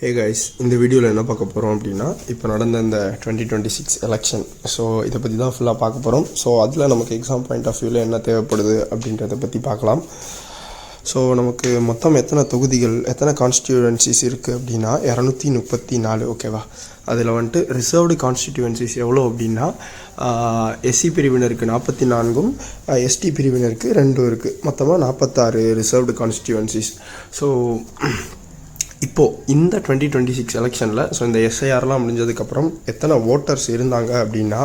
Hey guys, இந்த வீடியோவில் என்ன பார்க்க போகிறோம் அப்படின்னா, இப்போ நடந்த இந்த 2026 எலெக்ஷன். ஸோ இதை பற்றி தான் ஃபுல்லாக பார்க்க போகிறோம். ஸோ அதில் நமக்கு எக்ஸாம் பாயிண்ட் ஆஃப் வியூவில் என்ன தேவைப்படுது அப்படின்றத பற்றி பார்க்கலாம். ஸோ நமக்கு மொத்தம் எத்தனை தொகுதிகள், எத்தனை கான்ஸ்டியூவன்சிஸ் இருக்குது அப்படின்னா 234. ஓகேவா? அதில் வந்துட்டு ரிசர்வ்டு கான்ஸ்டியூவன்சிஸ் எவ்வளோ அப்படின்னா, எஸ்சி பிரிவினருக்கு 44ம் எஸ்டி பிரிவினருக்கு 2 இருக்குது. மொத்தமாக 46 ரிசர்வ்டு கான்ஸ்டியூவன்சிஸ். ஸோ இப்போது இந்த 2026 எலெக்ஷனில் ஸோ இந்த எஸ்ஐஆர்லாம் முடிஞ்சதுக்கப்புறம் எத்தனை ஓட்டர்ஸ் இருந்தாங்க அப்படின்னா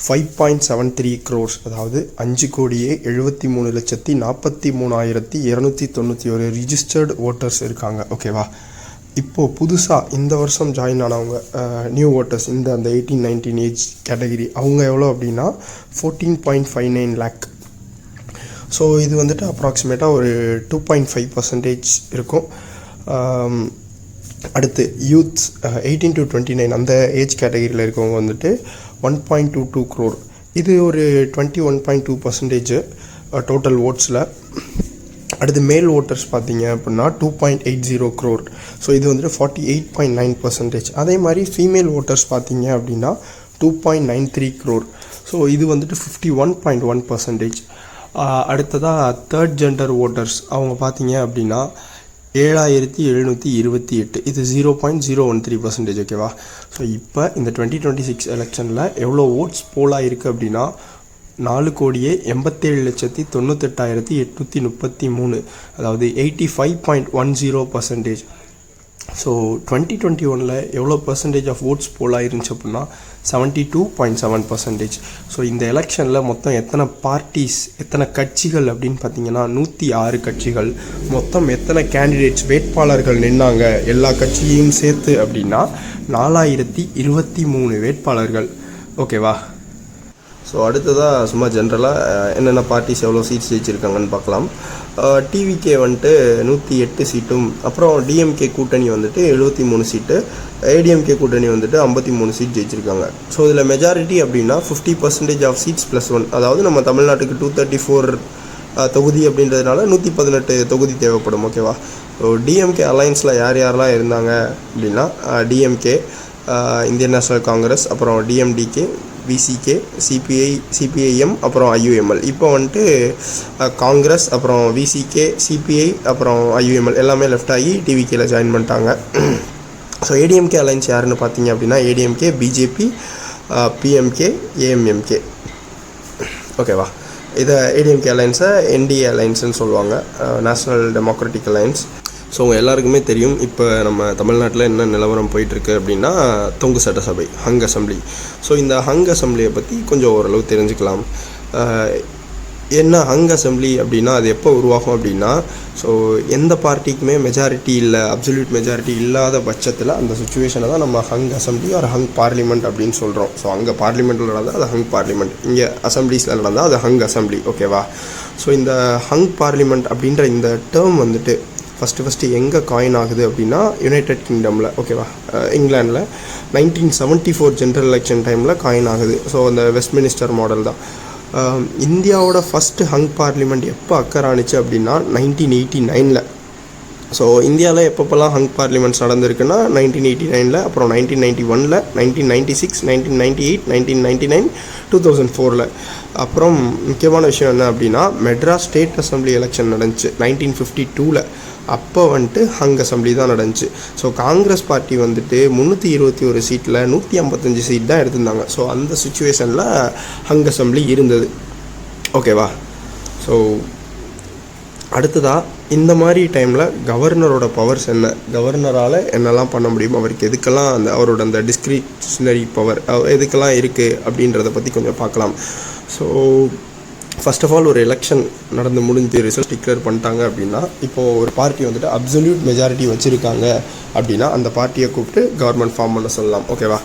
5.73 crores, அதாவது 5,73,43,291 ரிஜிஸ்டர்டு ஓட்டர்ஸ் இருக்காங்க. ஓகேவா? இப்போது புதுசாக இந்த வருஷம் ஜாயின் ஆனவங்க நியூ ஓட்டர்ஸ், அந்த 18-19 ஏஜ் கேட்டகிரி, அவங்க எவ்வளோ அப்படின்னா 14.59 lakh. ஸோ இது வந்துட்டு அப்ராக்சிமேட்டாக ஒரு 2.5% இருக்கும். அடுத்து யூத்ஸ் 18 to 29 அந்த ஏஜ் கேட்டகிரியில் இருக்கவங்க வந்துட்டு 1.22 crore. இது ஒரு 21.2% டோட்டல் ஓட்ஸில். அடுத்து மேல் ஓட்டர்ஸ் பார்த்தீங்க அப்படின்னா 2.80 crore. ஸோ இது வந்துட்டு 48.9%. அதே மாதிரி ஃபீமேல் ஓட்டர்ஸ் பார்த்தீங்க அப்படின்னா 2.93 crore. ஸோ இது வந்துட்டு 51.1%. அடுத்ததாக தேர்ட் ஜெண்டர் ஓட்டர்ஸ் அவங்க பார்த்தீங்க அப்படின்னா 7,728. இது 0.013%. ஓகேவா? ஸோ இப்போ இந்த 2026 எலெக்ஷனில் எவ்வளோ ஓட்ஸ் போலாக இருக்குது அப்படின்னா 4,87,98,833, அதாவது 85.10%. ஸோ 2021 எவ்வளோ பர்சன்டேஜ் ஆஃப் ஓட்ஸ் போலாக இருந்துச்சு அப்படின்னா 72.7%. ஸோ இந்த எலெக்ஷனில் மொத்தம் எத்தனை பார்ட்டிஸ், எத்தனை கட்சிகள் அப்படின்னு பார்த்தீங்கன்னா 106 கட்சிகள். மொத்தம் எத்தனை கேண்டிடேட்ஸ், வேட்பாளர்கள் நின்னாங்க எல்லா கட்சியையும் சேர்த்து அப்படின்னா 4,023 வேட்பாளர்கள். ஓகேவா? ஸோ அடுத்ததாக சும்மா ஜென்ரலாக என்னென்ன பார்ட்டிஸ் எவ்வளோ சீட்ஸ் ஜெயிச்சிருக்காங்கன்னு பார்க்கலாம். டிவிகே வந்துட்டு 108 சீட்டும், அப்புறம் டிஎம்கே கூட்டணி வந்துட்டு 73 சீட்டு, ஏடிஎம்கே கூட்டணி வந்துட்டு 53 சீட் ஜெயிச்சிருக்காங்க. ஸோ இதில் மெஜாரிட்டி அப்படின்னா 50% ஆஃப் சீட்ஸ் +1, அதாவது நம்ம தமிழ்நாட்டுக்கு 234 தொகுதி அப்படின்றதுனால 118 தொகுதி தேவைப்படும். ஓகேவா? ஸோ டிஎம்கே அலைன்ஸில் யாரெல்லாம் இருந்தாங்க அப்படின்னா டிஎம்கே, இந்தியன் நேஷனல் காங்கிரஸ், அப்புறம் டிஎம்டிகே, விசிகே, சிபிஐஎம், அப்புறம் ஐயுஎம்எல். இப்போ வந்துட்டு காங்கிரஸ், அப்புறம் விசிகே, சிபிஐ, அப்புறம் ஐயுஎம்எல் எல்லாமே லெஃப்ட் ஆகி டிவிகேல ஜாயின் பண்ணிட்டாங்க. ஸோ ஏடிஎம்கே அலைன்ஸ் யாருன்னு பார்த்தீங்க அப்படின்னா ஏடிஎம்கே, பிஜேபி, பிஎம்கே, ஏஎம்எம்கே. ஓகேவா? இதை ஏடிஎம்கே அலைன்ஸை என்டிஏ அலைன்ஸ்னு சொல்லுவாங்க, நேஷ்னல் டெமோக்ராட்டிக் அலைன்ஸ். ஸோ எல்லாருக்குமே தெரியும் இப்போ நம்ம தமிழ்நாட்டில் என்ன நிலவரம் போயிட்டுருக்கு அப்படின்னா தொங்கு சட்டசபை, ஹங் அசம்பிளி. ஸோ இந்த ஹங் அசம்பிளியை பற்றி கொஞ்சம் ஓரளவு தெரிஞ்சுக்கலாம். என்ன ஹங் அசம்பிளி அப்படின்னா அது எப்போ உருவாகும் அப்படின்னா, ஸோ எந்த பார்ட்டிக்குமே மெஜாரிட்டி இல்லை, அப்சல்யூட் மெஜாரிட்டி இல்லாத பட்சத்தில் அந்த சுச்சுவேஷனை தான் நம்ம ஹங் அசம்பிளி ஒரு ஹங் பார்லிமெண்ட் அப்படின்னு சொல்கிறோம். ஸோ அங்கே பார்லிமெண்ட்டில் நடந்தால் அது ஹங் பார்லிமெண்ட், இங்கே அசம்பிளிஸில் நடந்தால் அது ஹங் அசம்பிளி. ஓகேவா? ஸோ இந்த ஹங் பார்லிமெண்ட் அப்படின்ற இந்த டேர்ம் வந்துட்டு ஃபஸ்ட்டு எங்கே காயின் ஆகுது அப்படின்னா யுனைடெட் கிங்டமில். ஓகேவா? இங்கிலாண்டில் 1974 ஜென்ரல் எலெக்ஷன் டைமில் காயின் ஆகுது. ஸோ அந்த வெஸ்ட்மினிஸ்டர் மாடல் தான். இந்தியாவோட ஃபஸ்ட்டு ஹங் பார்லிமெண்ட் எப்போ அக்கர் ஆனிச்சு அப்படின்னா 1989. ஸோ இந்தியாவில் எப்பப்போல்லாம் ஹங் பார்லிமெண்ட்ஸ் நடந்திருக்குன்னா 1989, அப்புறம் 1991, 1996, 1998, 1999, 2004. அப்புறம் முக்கியமான விஷயம் என்ன அப்படின்னா மெட்ராஸ் ஸ்டேட் அசம்பிளி எலெக்ஷன் நடந்துச்சு 1952. அப்போ வந்துட்டு ஹங் அசம்பிளி தான் நடந்துச்சு. ஸோ காங்கிரஸ் பார்ட்டி வந்துட்டு 321 சீட்டில் 155 சீட் தான் எடுத்திருந்தாங்க. ஸோ அந்த சுச்சுவேஷனில் ஹங் அசம்பிளி இருந்தது. ஓகேவா? ஸோ அடுத்ததாக இந்த மாதிரி டைமில் கவர்னரோட பவர்ஸ் என்ன, கவர்னரால் என்னெல்லாம் பண்ண முடியும், அவருக்கு எதுக்கெல்லாம் அவரோட அந்த டிஸ்கிரிஷனரி பவர் எதுக்கெல்லாம் இருக்குது அப்படின்றத பற்றி கொஞ்சம் பார்க்கலாம். ஸோ ஃபர்ஸ்ட் ஆஃப் ஆல் ஒரு எலெக்ஷன் நடந்து முடிஞ்சு ரிசல்ட் டிக்ளேர் பண்ணிட்டாங்க அப்படின்னா, இப்போது ஒரு பார்ட்டி வந்துட்டு அப்சல்யூட் மெஜாரிட்டி வச்சுருக்காங்க அப்படின்னா அந்த பார்ட்டியை கூப்பிட்டு கவர்மெண்ட் ஃபார்ம் பண்ண சொல்லலாம். ஓகேவா?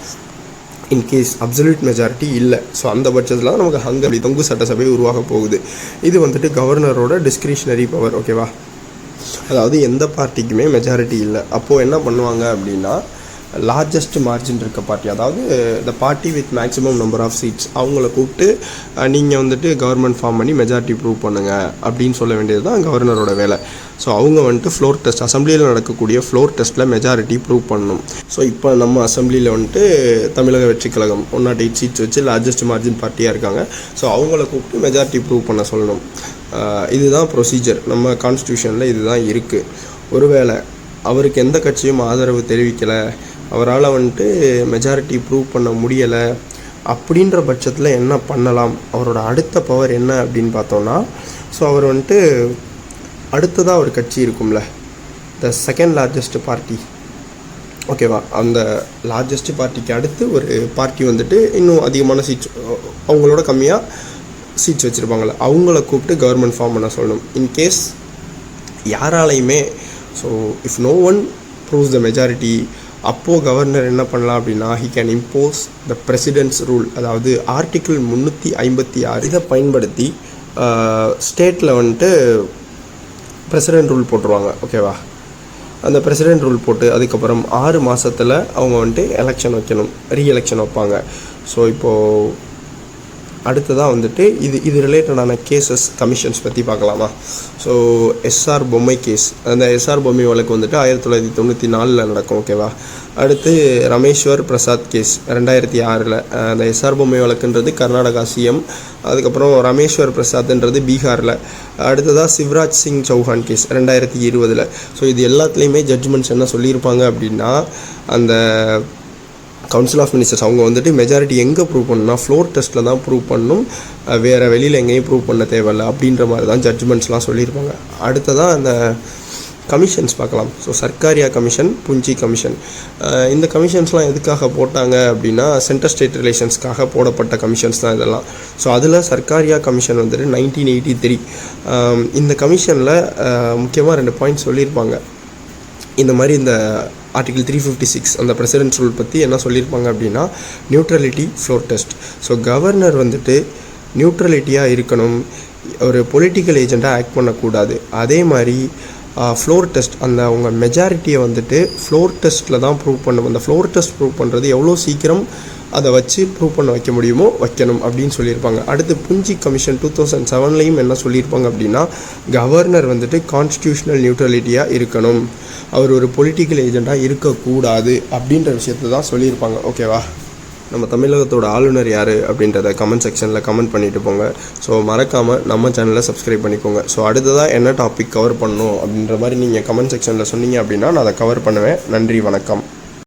இன்கேஸ் அப்சல்யூட் மெஜாரிட்டி இல்லை, ஸோ அந்த பட்சத்தில் தான் நமக்கு ஹங்கரி தொங்கு சட்டசபை உருவாக போகுது. இது வந்துட்டு கவர்னரோட டிஸ்கிரிஷனரி பவர். ஓகேவா? அதாவது எந்த பார்ட்டிக்குமே மெஜாரிட்டி இல்லை, அப்போது என்ன பண்ணுவாங்க அப்படின்னா லார்ஜஸ்ட் மார்ஜின் இருக்க பார்ட்டி, அதாவது the party with maximum number of seats, அவங்கள கூப்பிட்டு நீங்கள் வந்துட்டு கவர்மெண்ட் ஃபார்ம் பண்ணி மெஜாரிட்டி ப்ரூவ் பண்ணுங்கள் அப்படின்னு சொல்ல வேண்டியது தான் கவர்னரோட வேலை. ஸோ அவங்க வந்துட்டு ஃப்ளோர் டெஸ்ட், அசம்பிளியில் நடக்கக்கூடிய ஃப்ளோர் டெஸ்ட்டில் மெஜாரிட்டி ப்ரூவ் பண்ணணும். ஸோ இப்போ நம்ம அசம்பிளியில் வந்துட்டு தமிழக வெற்றி கழகம் 108 சீட்ஸ் வச்சு லார்ஜஸ்ட் மார்ஜின் பார்ட்டியாக இருக்காங்க. ஸோ அவங்கள கூப்பிட்டு மெஜாரிட்டி ப்ரூவ் பண்ண சொல்லணும். இதுதான் ப்ரொசீஜர், நம்ம கான்ஸ்டியூஷனில் இதுதான் இருக்குது. ஒருவேளை அவருக்கு எந்த கட்சியும் ஆதரவு தெரிவிக்கலை, அவரால் வந்துட்டு மெஜாரிட்டி ப்ரூவ் பண்ண முடியலை அப்படின்ற பட்சத்தில் என்ன பண்ணலாம், அவரோட அடுத்த பவர் என்ன அப்படின்னு பார்த்தோன்னா, ஸோ அவர் வந்துட்டு அடுத்ததாக ஒரு கட்சி இருக்கும்ல, த செகண்ட் லார்ஜஸ்ட் பார்ட்டி, ஓகேவா, அந்த லார்ஜஸ்ட் பார்ட்டிக்கு அடுத்து ஒரு பார்ட்டி வந்துட்டு இன்னும் அதிகமான சீட்ஸ், அவங்களோட கம்மியாக சீட்ஸ் வச்சுருப்பாங்களே, அவங்கள கூப்பிட்டு கவர்மெண்ட் ஃபார்ம் பண்ண சொல்லணும். இன்கேஸ் யாராலையுமே, so if no one proves the majority, அப்போது கவர்னர் என்ன பண்ணலாம் அப்படின்னா, he can impose the president's rule, அதாவது ஆர்டிக்கிள் 356 இதை பயன்படுத்தி ஸ்டேட்டில் வந்துட்டு பிரசிடென்ட் ரூல் போட்டுருவாங்க. ஓகேவா, அந்த பிரசிடென்ட் ரூல் போட்டு அதுக்கப்புறம் 6 மாதத்தில் அவங்க வந்துட்டு எலெக்ஷன் வைக்கணும், ரீஎலெக்ஷன் வைப்பாங்க. ஸோ இப்போது அடுத்ததாக வந்துட்டு இது ரிலேட்டடான கேசஸ் கமிஷன்ஸ் பற்றி பார்க்கலாமா. ஸோ எஸ்ஆர் பொம்மை கேஸ், அந்த எஸ்ஆர் பொம்மை வழக்கு வந்துட்டு 1994 நடக்கும். ஓகேவா, அடுத்து ரமேஸ்வர் பிரசாத் கேஸ் 2006. அந்த எஸ்ஆர் பொம்மை வழக்குன்றது கர்நாடகா சிஎம், அதுக்கப்புறம் ரமேஸ்வர் பிரசாத்ன்றது பீகாரில். அடுத்ததாக சிவராஜ் சிங் சௌஹான் கேஸ் 2020. ஸோ இது எல்லாத்துலேயுமே ஜட்ஜ்மெண்ட்ஸ் என்ன சொல்லியிருப்பாங்க அப்படின்னா, அந்த கவுன்சில் ஆஃப் மினிஸ்டர்ஸ் அவங்க வந்துட்டு மெஜாரிட்டி எங்கே ப்ரூவ் பண்ணணும்னா ஃப்ளோர் டெஸ்ட்டில் தான் ப்ரூவ் பண்ணணும், வேறு வெளியில் எங்கேயும் ப்ரூவ் பண்ண தேவையில்லை அப்படின்ற மாதிரி தான் ஜட்ஜ்மெண்ட்ஸ்லாம் சொல்லியிருப்பாங்க. அடுத்ததாக அந்த கமிஷன்ஸ் பார்க்கலாம். So Sarkaria commission, Punji commission, இந்த கமிஷன்ஸ்லாம் எதுக்காக போட்டாங்க அப்படின்னா, சென்டர் ஸ்டேட் ரிலேஷன்ஸ்க்காக போடப்பட்ட கமிஷன்ஸ் தான் இதெல்லாம். ஸோ அதில் சர்க்காரியா கமிஷன் வந்துட்டு 1983. இந்த கமிஷனில் முக்கியமாக 2 பாயிண்ட்ஸ் சொல்லியிருப்பாங்க. இந்த மாதிரி இந்த ஆர்டிகிள் 356 அந்த பிரசிடென்ட் ரூல் பற்றி என்ன சொல்லியிருப்பாங்க அப்படின்னா, neutrality floor test. So governor வந்துட்டு நியூட்ரலிட்டியாக இருக்கணும், ஒரு பொலிட்டிக்கல் ஏஜெண்ட்டாக ஆக்ட் பண்ணக்கூடாது. அதே மாதிரி ஃப்ளோர் டெஸ்ட், அந்த அவங்க மெஜாரிட்டியை வந்துட்டு ஃப்ளோர் டெஸ்ட்டில் தான் ப்ரூவ் பண்ணணும். அந்த ஃப்ளோர் டெஸ்ட் ப்ரூவ் பண்ணுறது எவ்வளோ சீக்கிரம் அதை வச்சு ப்ரூவ் பண்ண வைக்க முடியுமோ வைக்கணும் அப்படின்னு சொல்லியிருப்பாங்க. அடுத்து புஞ்சி கமிஷன் 2007லையும் என்ன சொல்லியிருப்பாங்க அப்படின்னா, கவர்னர் வந்துட்டு கான்ஸ்டியூஷனல் நியூட்ரலிட்டியாக இருக்கணும், அவர் ஒரு பொலிட்டிக்கல் ஏஜெண்ட்டாக இருக்கக்கூடாது அப்படின்ற விஷயத்தை தான் சொல்லியிருப்பாங்க. ஓகேவா, நம்ம தமிழகத்தோட ஆளுநர் யார் அப்படின்றத கமெண்ட் செக்ஷனில் கமெண்ட் பண்ணிட்டு போங்க. ஸோ மறக்காமல் நம்ம சேனலை சப்ஸ்கிரைப் பண்ணிக்கோங்க. ஸோ அடுத்ததாக என்ன டாபிக் கவர் பண்ணணும் அப்படின்ற மாதிரி நீங்கள் கமெண்ட் செக்ஷனில் சொன்னீங்க அப்படின்னா நான் அதை கவர் பண்ணுவேன். நன்றி, வணக்கம்.